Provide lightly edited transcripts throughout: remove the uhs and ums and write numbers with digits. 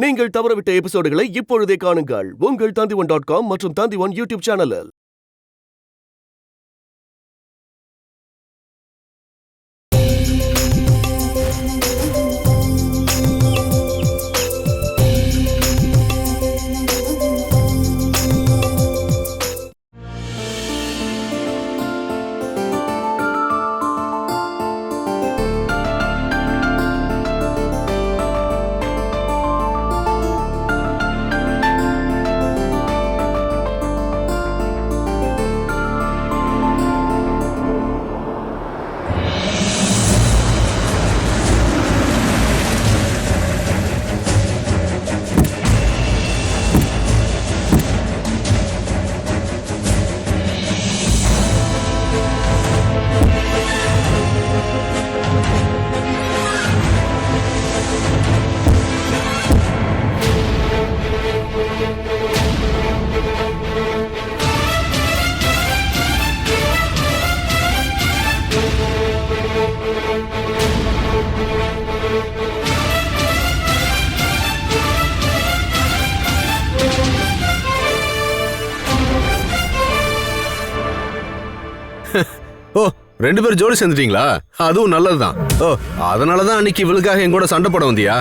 நீங்கள் தவறவிட்ட எபிசோடுகளை இப்பொழுதே காணுங்கள் உங்கள் Tandivan.com மற்றும் Tandivan யூடியூப் சேனலில். ஓ, ரெண்டு பேரும் ஜோடி சேர்ந்துட்டீங்களா? அதுவும் நல்லதுதான். ஓ, அதனாலதான் அன்னைக்கு இவளுக்காக என் கூட சண்டை போட வந்தியா?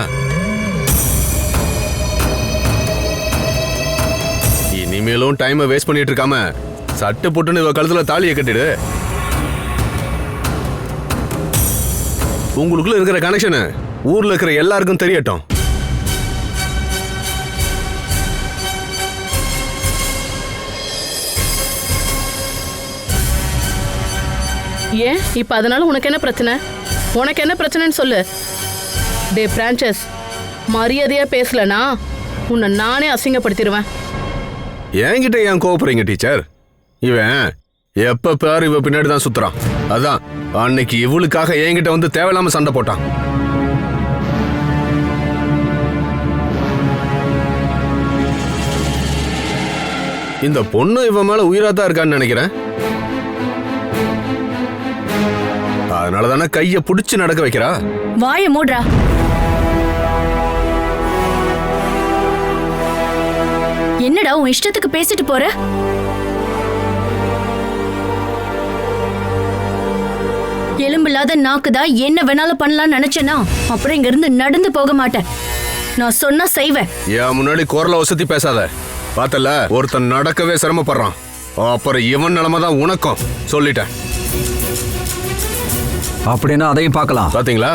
இனிமேலும் டைமை வேஸ்ட் பண்ணிட்டு இருக்காம சட்டை போட்டுன்னு இவ கழுத்துல தாலியை கட்டிடு. உங்களுக்குள்ள இருக்கிற கனெக்ஷன் ஊர்ல இருக்கிற எல்லாருக்கும் தெரியட்டும். ஏன் இப்ப அதனால உனக்கு என்ன பிரச்சனை? உனக்கு என்ன பிரச்சனைன்னு சொல்லு. டே பிரான்சஸ், மரியாதையா பேசலனா உன்னை நானே அசிங்கப்படுத்திடுவேன். என்கிட்ட ஏன் கோவப்படுறீங்க டீச்சர்? இவன் எப்ப பாரு இவ பின்னாடி தான் சுத்துறான். அதான் அன்னைக்கு இவளுக்காக என்கிட்ட வந்து தேவையில்லாம சண்டை போட்டான். இந்த பொண்ணு இவன் மேல உயிராதான் இருக்கான்னு நினைக்கிறேன். அதனாலதானே கைய புடிச்சு நடக்க வைக்கிறா. வாய மூடுறா. என்னடா உன் இஷ்டத்துக்கு பேசிட்டு போற? எலும்பில்லாத நாக்குதா என்ன வேணாலும் பண்ணலாம்னு நினைச்சேனா அப்புறம் இங்க இருந்து நடந்து போக மாட்டேன். நான் சொன்னா செய்வேன். ஏன் முன்னாடி குரல வசதி பேசாத. பார்த்தல, ஒருத்தன் நடக்கவே சிரமப்படுறான். அப்புறம் இவன் நிலைமைதான் உனக்கும். சொல்லிட்டேன். அப்படின்னா அதையும் பார்க்கலாம். பாத்தீங்களா,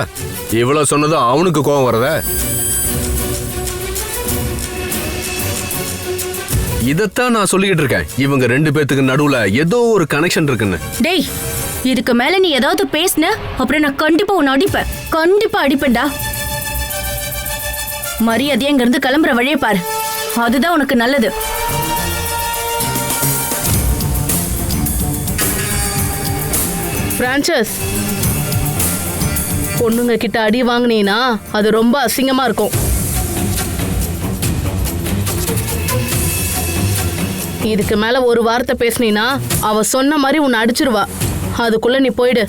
இவ்வளவு சொன்னதும் அவனுக்கு கோபம் வரத. இதத்தான் நான் சொல்லிக்கிட்டு இருக்கேன். இவங்க ரெண்டு பேத்துக்கு நடுவுல ஏதோ ஒரு கனெக்ஷன் இருக்குன்னு. டேய், இதுக்கு மேல நீ ஏதாவது பேசுன அப்புறம் நான் கண்டிப்பா உன்னை அடிப்பேன். கண்டிப்பா அடிப்பேன்டா. மரியாதையா இங்க இருந்து கிளம்புற வழியை பாரு. அதுதான் உனக்கு நல்லது. பிரான்சஸ், பொண்ணுங்க கிட்ட அடி வாங்கினீனா அது ரொம்ப அசிங்கமா இருக்கும். இதுக்கு மேல ஒரு வார்த்தை பேசினா அவ சொன்ன மாதிரி உன்னை அடிச்சிருவா. அதுக்குள்ள நீ போயிடு.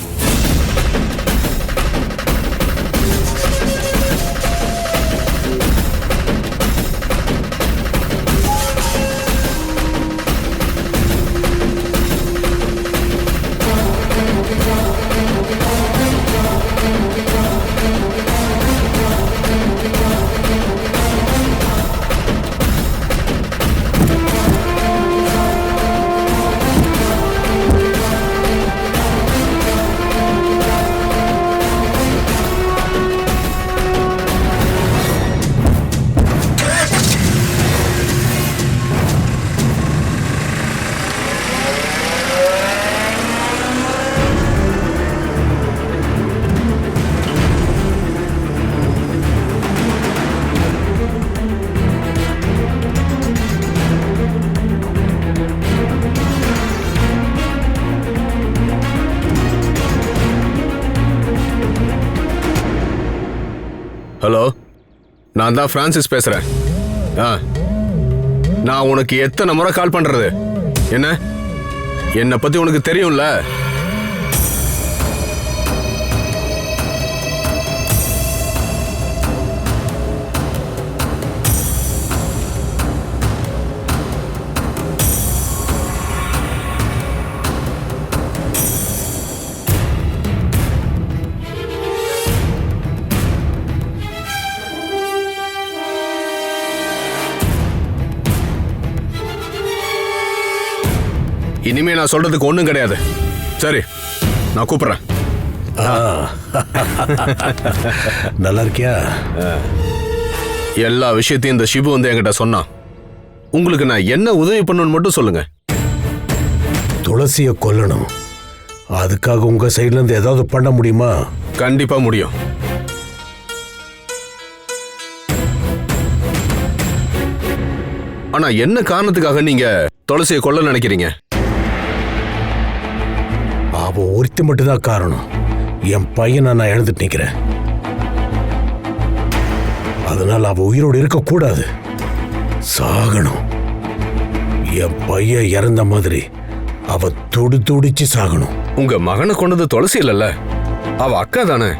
ஹலோ, நான் தான் பிரான்சிஸ் பேசுறேன். நான் உனக்கு எத்தனை முறை கால் பண்றது? என்ன பத்தி உனக்கு தெரியும்ல? இனிமே நான் சொல்றதுக்கு ஒண்ணும் கிடையாது. சரி, நான் கூப்பிடுறேன். நல்லா இருக்கியா? எல்லா விஷயத்தையும் இந்த சிபு வந்து என்கிட்ட சொன்னான். உங்களுக்கு நான் என்ன உதவி பண்ணணும்னு மட்டும் சொல்லுங்க. துளசியை கொல்லணும். அதுக்காக உங்க சைட்ல இருந்து ஏதாவது பண்ண முடியுமா? கண்டிப்பா முடியும். ஆனா என்ன காரணத்துக்காக நீங்க துளசியை கொல்ல நினைக்கிறீங்க? அவ ஒருத்தி மட்டும்தான் காரணம். என் பையனை நான் இழந்துட்டு நிக்கிறேன். அதனால அவ உயிரோடு இருக்க கூடாது, சாகணும். என் பையன் இறந்த மாதிரி அவ துடிச்சு சாகணும். உங்க மகனை கொண்டது துளசி இல்லல்ல, அவ அக்கா தானே.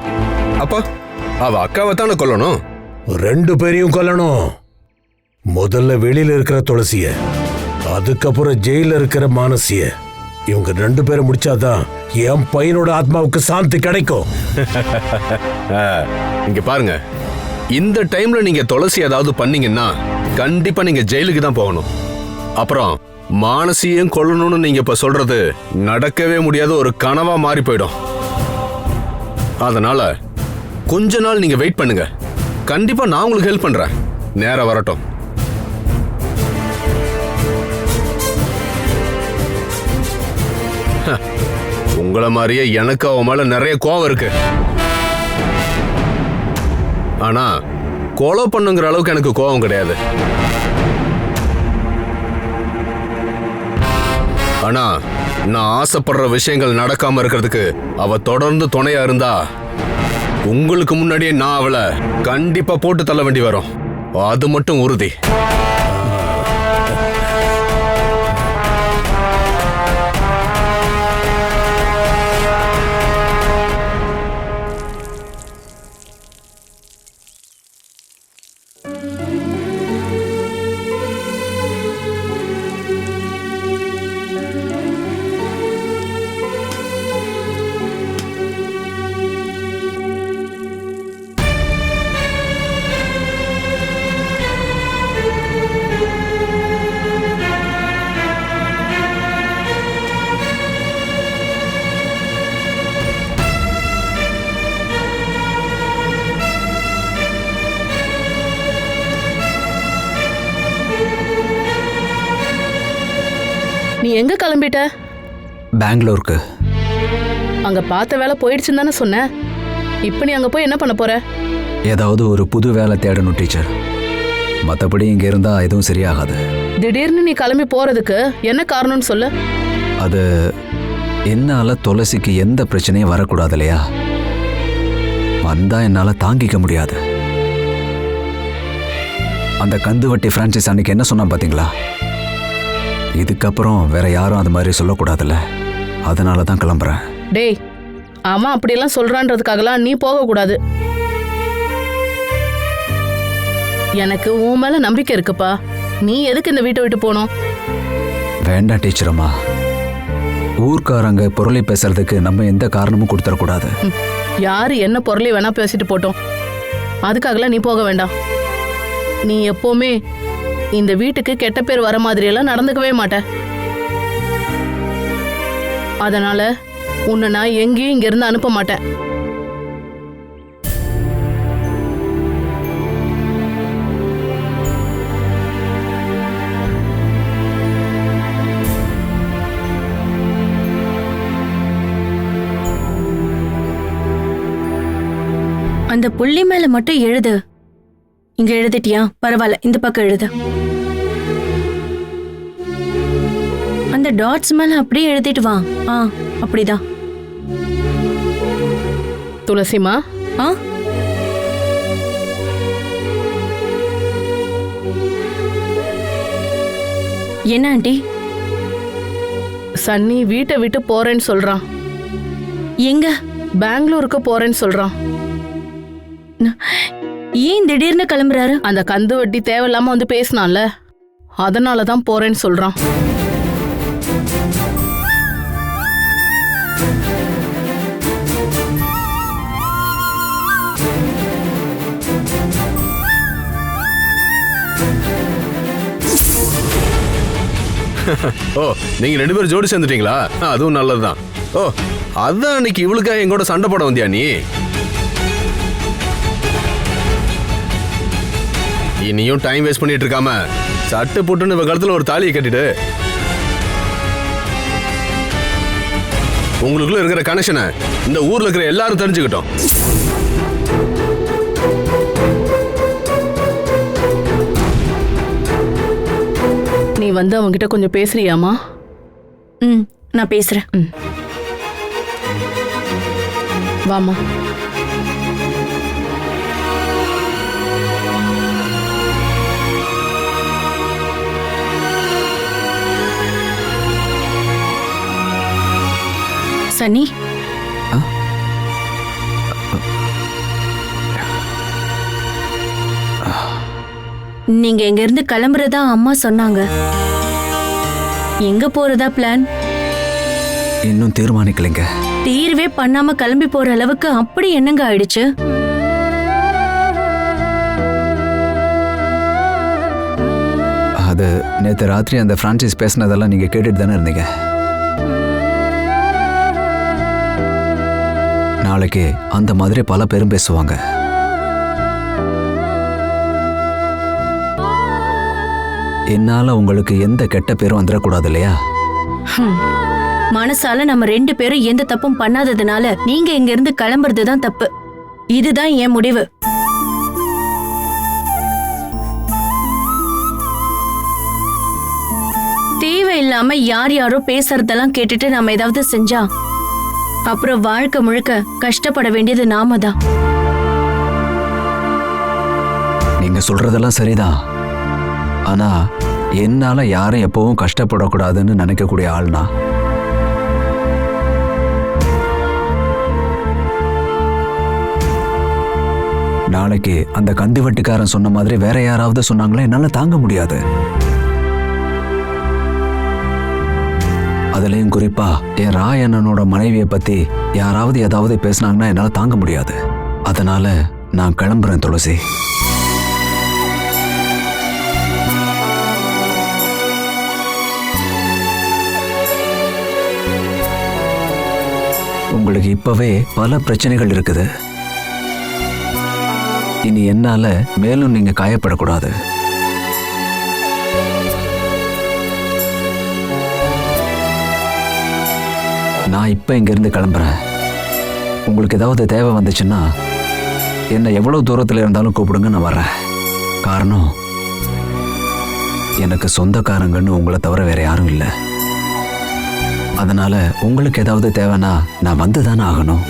அப்பா, அவ அக்காவை தானே கொல்லணும். 2 பேரையும் கொல்லணும். முதல்ல வெளியில இருக்கிற துளசிய, அதுக்கப்புறம் ஜெயில இருக்கிற மானசிய. இவங்க 2 பேரை முடிச்சாதான் என் பையனோட ஆத்மாவுக்கு சாந்தி கிடைக்கும். இங்க பாருங்க, இந்த டைம்ல நீங்க துளசி ஏதாவது பண்ணீங்கன்னா கண்டிப்பா நீங்க ஜெயிலுக்கு தான் போகணும். அப்புறம் மானசியும் கொல்லணும்னு நீங்க இப்ப சொல்றது நடக்கவே முடியாத ஒரு கனவா மாறி போயிடும். அதனால கொஞ்ச நாள் நீங்க வெயிட் பண்ணுங்க. கண்டிப்பா நான் உங்களுக்கு ஹெல்ப் பண்றேன். நேரம் வரட்டும். உங்களை மாதிரியே எனக்கு அவன் மேல நிறைய கோவம் இருக்கு. ஆனா கொலை பண்ணுங்கிற அளவுக்கு எனக்கு கோபம் கிடையாது. ஆனா நான் ஆசைப்படுற விஷயங்கள் நடக்காம இருக்கிறதுக்கு அவ தொடர்ந்து துணையா இருந்தா உங்களுக்கு முன்னாடியே நான் அவளை கண்டிப்பா போட்டு தள்ள வேண்டி வரும். அது மட்டும் உறுதி. நீ எங்க கிளம்பிட்ட? பெங்களூருக்கு. அங்க பார்த்த வேலை போயிடுச்சுன்னு தானே சொன்ன. இப்போ நீ அங்க போய் என்ன பண்ண போற? ஏதாவது ஒரு புது வேலை தேடணும் டீச்சர். மற்றபடி இங்கே இருந்தால் எதுவும் சரியாகாது. திடீர்னு நீ கிளம்பி போறதுக்கு என்ன காரணம்னு சொல்லு. அது என்னால் துளசிக்கு எந்த பிரச்சனையும் வரக்கூடாது இல்லையா? வந்தால் என்னால் தாங்கிக்க முடியாது. அந்த கந்துவட்டி பிரான்சிஸ் அன்னைக்கு என்ன சொன்னான் பார்த்தீங்களா? இதுக்கப்புறம் வேற யாரும் அந்த மாதிரி சொல்லக்கூடாதுல்ல. அதனால தான் கிளம்புறேன். டேய், அவன் அப்படியெல்லாம் சொல்றான்றதுக்காகலாம் நீ போகக்கூடாது. எனக்கு உன் மேல நம்பிக்கை இருக்குப்பா. நீ எதுக்கு இந்த வீட்டை விட்டு போகணும்? வேண்டாம் டீச்சர் அம்மா. ஊர்க்காரங்க பொருளை பேசுறதுக்கு நம்ம எந்த காரணமும் கொடுத்துடக்கூடாது. யாரு என்ன பொருளை வேணா பேசிட்டு போட்டோம். அதுக்காகலாம் நீ போக வேண்டாம். நீ எப்பவுமே இந்த வீட்டுக்கு கெட்ட பேர் வர மாதிரியெல்லாம் நடந்துக்கவே மாட்ட. அதனால உன்னை நான் எங்கேயும் இங்கிருந்து அனுப்ப மாட்டேன். அந்த புள்ளி மேல மட்டும் எழுது. இங்க எழுதிட்டியா? பரவாயில்ல, இந்த பக்கம் எழுது. அந்த டாட்ஸ் மேல அப்படியே எழுதிட்டு வா. அப்படிதான். துளசிமா, என்ன ஆண்டி? சன்னி வீட்டை விட்டு போறேன்னு சொல்றான். எங்க? பெங்களூருக்கு போறேன்னு சொல்றான். ஏன் திடீர்னு கிளம்புறாரு? அந்த கந்து வட்டி தேவையில்லாம வந்து பேசினான்ல, அதனாலதான் போறேன்னு சொல்றான். ஓ நீங்க 2 பேரும் ஜோடி சேர்ந்துட்டீங்களா? அதுவும் நல்லதுதான். ஓ அதான் அன்னைக்கு இவளுக்காக எங்கூட சண்டை போட வந்தியா நீ? இனியும் டைம் வேஸ்ட் பண்ணிட்டு இருக்காம சட்டு புட்டுன்னு இவ கழுத்துல ஒரு தாலியை கட்டிடு. உங்களுக்குள்ள இருக்கிற கனெக்ஷனை இந்த ஊர்ல இருக்கிற எல்லாரும் தெரிஞ்சுக்கிட்டோம். நீ வந்து அவன்கிட்ட கொஞ்சம் பேசுறியாமா? நான் பேசுறேன். வாமா. சனி, நீங்க எங்க இருந்து கிளம்புறதா அம்மா சொன்னாங்க. எங்க போறதா பிளான்? இன்னும் தீர்மானிக்கலைங்க. தீர்வே பண்ணாம கிளம்பி போற அளவுக்கு அப்படி என்னங்க ஆயிடுச்சு? அது நேற்று ராத்திரி அந்த பிரான்சிஸ் பேசினதெல்லாம் நீங்க கேட்டுட்டு தானே இருந்தீங்க. நாளைக்கு அந்த மாதிரி பல பேரும் பேசுவாங்க. என்னால உங்களுக்கு எந்த கெட்ட பேரும் வந்துடக்கூடாது இல்லையா? மனசால நம்ம 2 பேரும் எந்த தப்பும் பண்ணாததுனால நீங்க இங்க இருந்து கிளம்புறதுதான் தப்பு. இதுதான் என் முடிவு. தேவையில்லாம யார் யாரோ பேசுறதெல்லாம் கேட்டுட்டு நாம ஏதாவது செஞ்சா அப்புறம் வாழ்க்கை முழுக்க கஷ்டப்பட வேண்டியது நாம தான். நீங்க சொல்றதெல்லாம் சரிதான். ஆனா என்னால யாரும் எப்பவும் கஷ்டப்படக்கூடாதுன்னு நினைக்கக்கூடிய ஆள்னா நாளைக்கு அந்த கந்து வெட்டுக்காரன் சொன்ன மாதிரி வேற யாராவது சொன்னாங்களோ என்னால தாங்க முடியாது. அதுலயும் குறிப்பா என் ராயண்ணனோட மனைவியை பத்தி யாராவது ஏதாவது பேசினாங்கன்னா என்னால தாங்க முடியாது. அதனால நான் கிளம்புறேன் துளசி. உங்களுக்கு இப்பவே பல பிரச்சனைகள் இருக்குது. இனி என்னால மேலும் நீங்க காயப்படக்கூடாது. நான் இப்ப இங்க இருந்து கிளம்புறேன். உங்களுக்கு ஏதாவது தேவை வந்துச்சுன்னா என்ன எவ்வளவு தூரத்துல இருந்தாலும் கூப்பிடுங்க, நான் வர்றேன். காரணம் எனக்கு சொந்தக்காரங்கன்னு உங்களை தவிர வேற யாரும் இல்லை. அதனால உங்களுக்கு ஏதாவது தேவைன்னா நான் வந்து தானே ஆகணும்.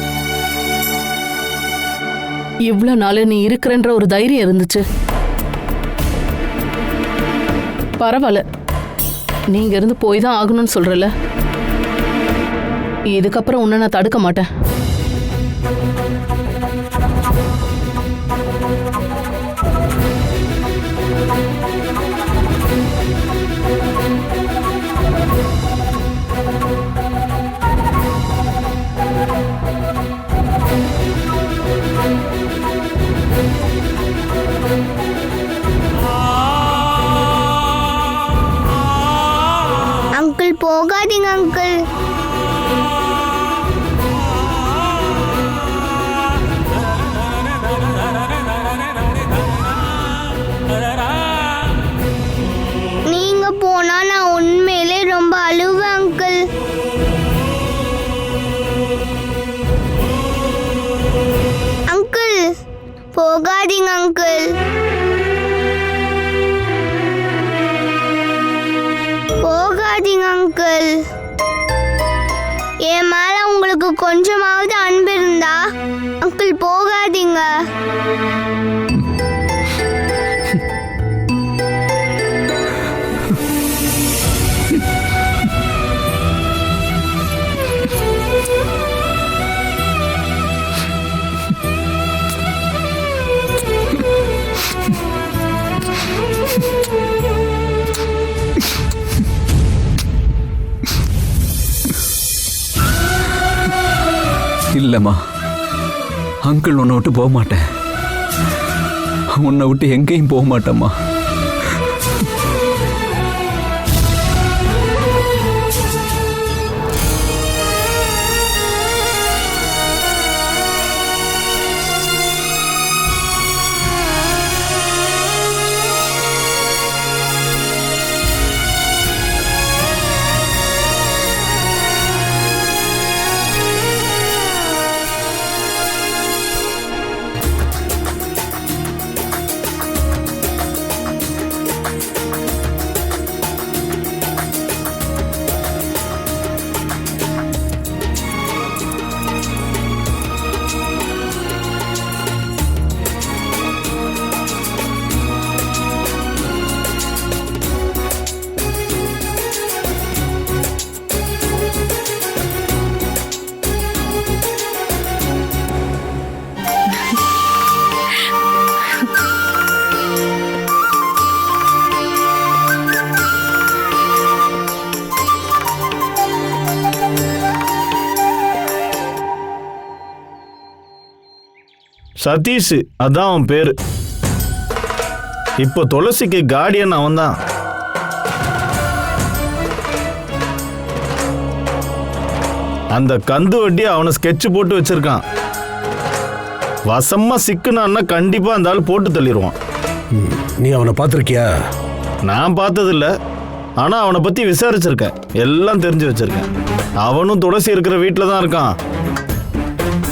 இவ்வளவு நாள் நீ இருக்கிறன்ற ஒரு தைரியம் இருந்துச்சு. பரவாயில்ல, நீங்க இருந்து போய் தான் ஆகணும்னு சொல்றல. இதுக்கப்புறம் உன்னை நான் தடுக்க மாட்டேன். அங்கிள் போகாதீங்க அங்கிள். நீங்க போனா நான் உண்மையிலே ரொம்ப அழுவேன் அங்கிள். அங்கிள் போகாதீங்க அங்கிள். போகாதீங்க அங்கிள். என் மேல உங்களுக்கு கொஞ்சமாவது அன்பு இருந்தா அங்கிள் போகாதீங்க. இல்லம்மா, அங்கிள் உன்னை விட்டு போக மாட்டேன். உன்னை விட்டு எங்கேயும் போக மாட்டேம்மா. சதீஷ், அதான் அவன் பேரு. இப்போ துளசிக்கு கார்டியன் அவன்தான். அந்த கந்து வட்டி அவனை ஸ்கெட்ச் போட்டு வச்சிருக்கான். வசமா சிக்குனான்னா கண்டிப்பா அந்த ஆள் போட்டு தள்ளிடுவான். நீ அவனை பார்த்துருக்கியா? நான் பார்த்ததில்ல, ஆனா அவனை பத்தி விசாரிச்சிருக்கேன், எல்லாம் தெரிஞ்சு வச்சிருக்கேன். அவனும் துளசி இருக்கிற வீட்டில் தான் இருக்கான்.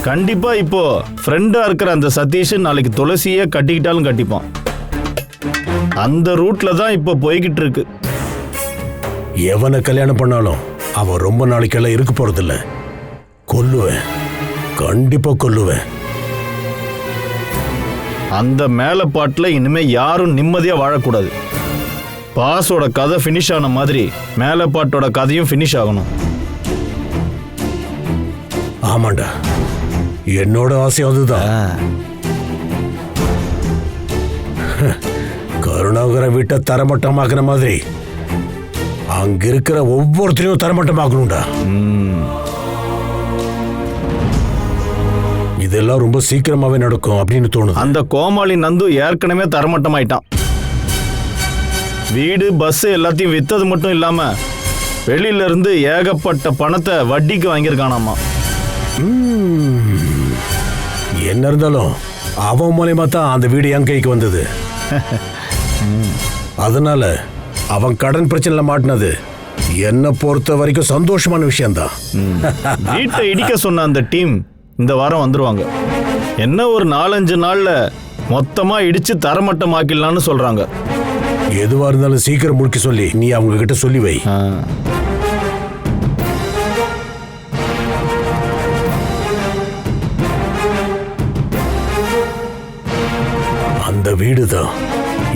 கண்டிப்பா இப்போ ஃப்ரெண்டா இருக்கிற அந்த சதீஷ் நாளைக்கு துளசியே கட்டிக்கிட்டாலும் கட்டிப்பான். அந்த ரூட்ல தான் இப்போ போய்கிட்டு இருக்கு. எவனை கல்யாணம் பண்ணாலும் அவன் ரொம்ப நாளைக்கெல்லாம் இருக்க போறதில்ல. கொல்லுவேன், கண்டிப்பா கொல்லுவேன். அந்த மேலப்பாட்டில் இனிமே யாரும் நிம்மதியா வாழக்கூடாது. பாஸோட கதை ஃபினிஷ் ஆன மாதிரி மேலப்பாட்டோட கதையும் ஃபினிஷ் ஆகணும். ஆமாண்டா, என்னோட ஆசை அதுதான். கருணாகர வீட்டை தரமட்டமாக்குற மாதிரி அங்க இருக்கிற ஒவ்வொருத்தரையும் தரமட்டமாக்கணும்டா. இதெல்லாம் ரொம்ப சீக்கிரமாவே நடக்கும் அப்படின்னு தோணுது. அந்த கோமாளி நந்து ஏற்கனவே தரமட்டமாயிட்டான். வீடு பஸ் எல்லாத்தையும் வித்தது மட்டும் இல்லாம வெளியில இருந்து ஏகப்பட்ட பணத்தை வட்டிக்கு வாங்கியிருக்கானாமா. என்ன இருந்தாலும் அவன் மூலமா தான் அந்த வீடு என் கைக்கு வந்தது. அதனால அவன் கடன் பிரச்சனைல மாட்டினது என்ன பொறுத்த வரைக்கும் சந்தோஷமான விஷயம்தான். வீட்டை இடிக்க சொன்ன அந்த டீம் இந்த வாரம் வந்துருவாங்க. என்ன ஒரு 4-5 நாள்ல மொத்தமா இடிச்சு தரமட்டமாக்கிடலான்னு சொல்றாங்க. எதுவா இருந்தாலும் சீக்கிரம் முடிக்க சொல்லி நீ அவங்க கிட்ட சொல்லி வை. அந்த வீடுதான்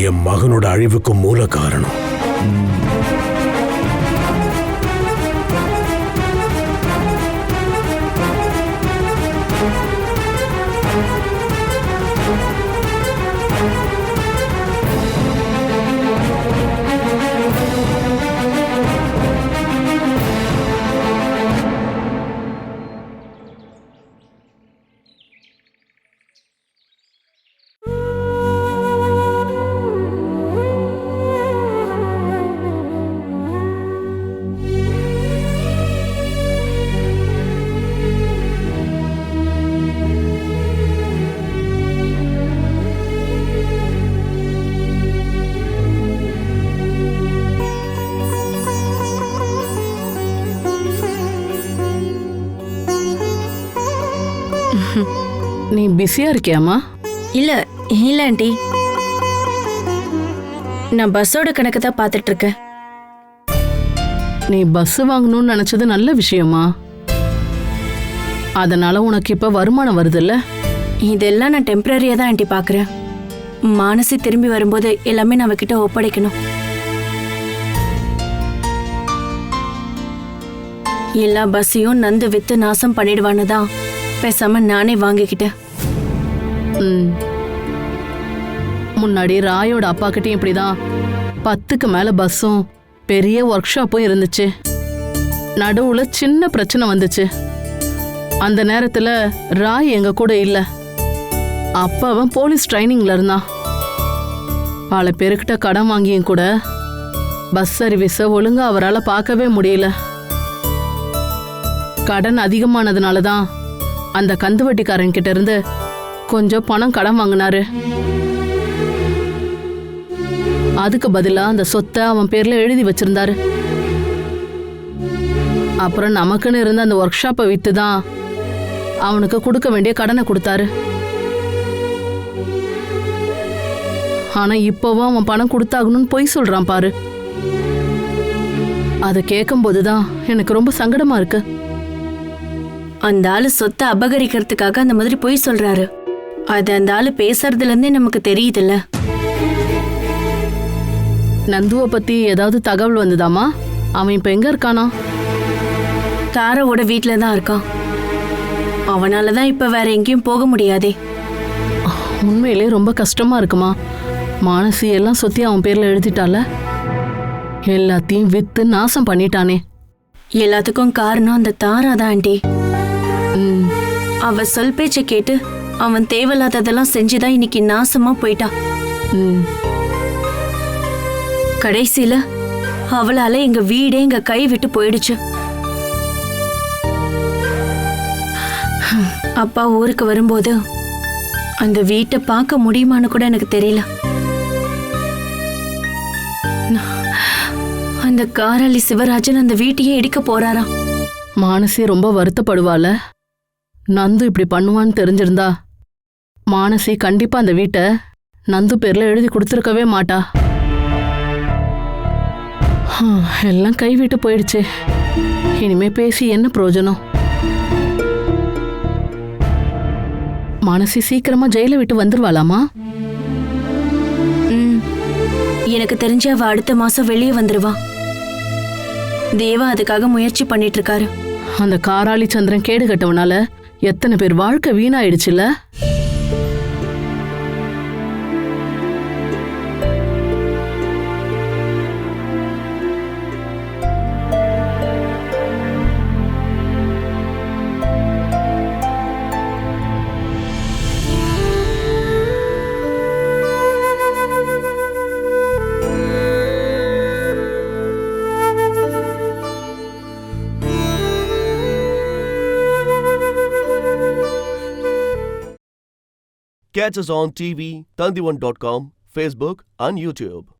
என் மகனோட அழிவுக்கு மூல காரணம். நீ பிஸியா இருக்கியாமா? இல்ல இல்ல ஆண்டி, நான் பஸ்ஸோட கணக்கு தான் பார்த்துட்டு இருக்கேன். நீ பஸ் வாங்கணும்னு நினைச்சது நல்ல விஷயமா? அதனால உனக்கு இப்ப வருமானம் வருதுல்ல? இதெல்லாம் நான் டெம்பரரியா தான் ஆண்டி பாக்குறேன். மானசி திரும்பி வரும்போது எல்லாமே நான் அவகிட்ட ஒப்படைக்கணும். எல்லா பஸ்ஸையும் நந்து வித்து நாசம் பண்ணிடுவான்னு தான் பேசாம நானே வாங்கிக்கிட்டேன். முன்னாடி ராயோட அப்பா கிட்டயும் இப்படிதான் 10க்கு மேல பஸ்ஸும் பெரிய ஒர்க் ஷாப்பும் இருந்துச்சு. நடுவுல சின்ன பிரச்சனை வந்துச்சு. அந்த நேரத்துல ராய் எங்க கூட இல்ல. அப்ப அவன் போலீஸ் ட்ரைனிங்ல இருந்தான். பல பேருக்கிட்ட கடன் வாங்கியும் கூட பஸ் சர்வீஸ ஒழுங்கா அவரால் பார்க்கவே முடியல. கடன் அதிகமானதுனால தான் அந்த கந்து வட்டிக்காரன் கிட்ட இருந்து கொஞ்சம் பணம் கடன் வாங்கினாரு. அதுக்கு பதிலா அந்த சொத்தை அவன் பேர்ல எழுதி வச்சிருந்தாரு. அப்புறம் நமக்குன்னு இருந்த அந்த ஒர்க் ஷாப்பை வித்து தான் அவனுக்கு கொடுக்க வேண்டிய கடனை கொடுத்தாரு. ஆனா இப்பவும் அவன் பணம் கொடுத்தாகணும்னு பொய் சொல்றான் பாரு. அதை கேட்கும் போதுதான் எனக்கு ரொம்ப சங்கடமா இருக்கு. அந்த ஆளு சொத்தை அபகரிக்கிறதுக்காக அந்த மாதிரி பொய் சொல்றாரு. அது அந்த ஆளு பேசுறதுல இருந்தே நமக்கு தெரியுதுல்ல. நந்துவை பத்தி ஏதாவது தகவல் வந்ததாமா? அவன் இப்ப எங்க இருக்கானா? தாராவோட வீட்டுல தான் இருக்கான். அவனாலதான் இப்ப வேற எங்கேயும் போக முடியாதே. உண்மையிலே ரொம்ப கஷ்டமா இருக்குமா? மானசி எல்லாம் சொத்தி அவன் பேர்ல எழுதிட்டால. எல்லாத்தையும் வித்து நாசம் பண்ணிட்டானே. எல்லாத்துக்கும் காரணம் அந்த தாரா தான் ஆண்டி. அவ சொல் பேச்ச கேட்டு அவன் தேவையில்லாததெல்லாம் செஞ்சுதான் இன்னைக்கு நாசமா போயிட்டான். ம், கடைசியில அவளால எங்க வீடே எங்க கை விட்டு போயிடுச்சு. அப்பா ஊருக்கு வரும்போது அந்த வீட்டை பார்க்க முடியுமான்னு கூட எனக்கு தெரியல. அந்த காராளி சிவராஜன் அந்த வீட்டையே இடிக்க போறாராம். மானசி ரொம்ப வருத்தப்படுவாள. நந்து இப்படி பண்ணுவான்னு தெரிஞ்சிருந்தா மானசி கண்டிப்பா அந்த வீட்டை நந்து பேர்ல எழுதி கொடுத்துருக்கவே மாட்டா. எல்லாம் கைவிட்டு போயிடுச்சு. இனிமே பேசி என்ன பிரயோஜனம்? மானசி சீக்கிரமா ஜெயில விட்டு வந்துருவாளாமா? எனக்கு தெரிஞ்ச அவ அடுத்த மாசம் வெளியே வந்துருவா. தேவா அதுக்காக முயற்சி பண்ணிட்டு இருக்காரு. அந்த காராளி சந்திரன் கேடு கட்டவனால எத்தனை பேர் வாழ்க்கை வீணாயிடுச்சுல. Catch us on TV, Tandivan.com, Facebook and YouTube.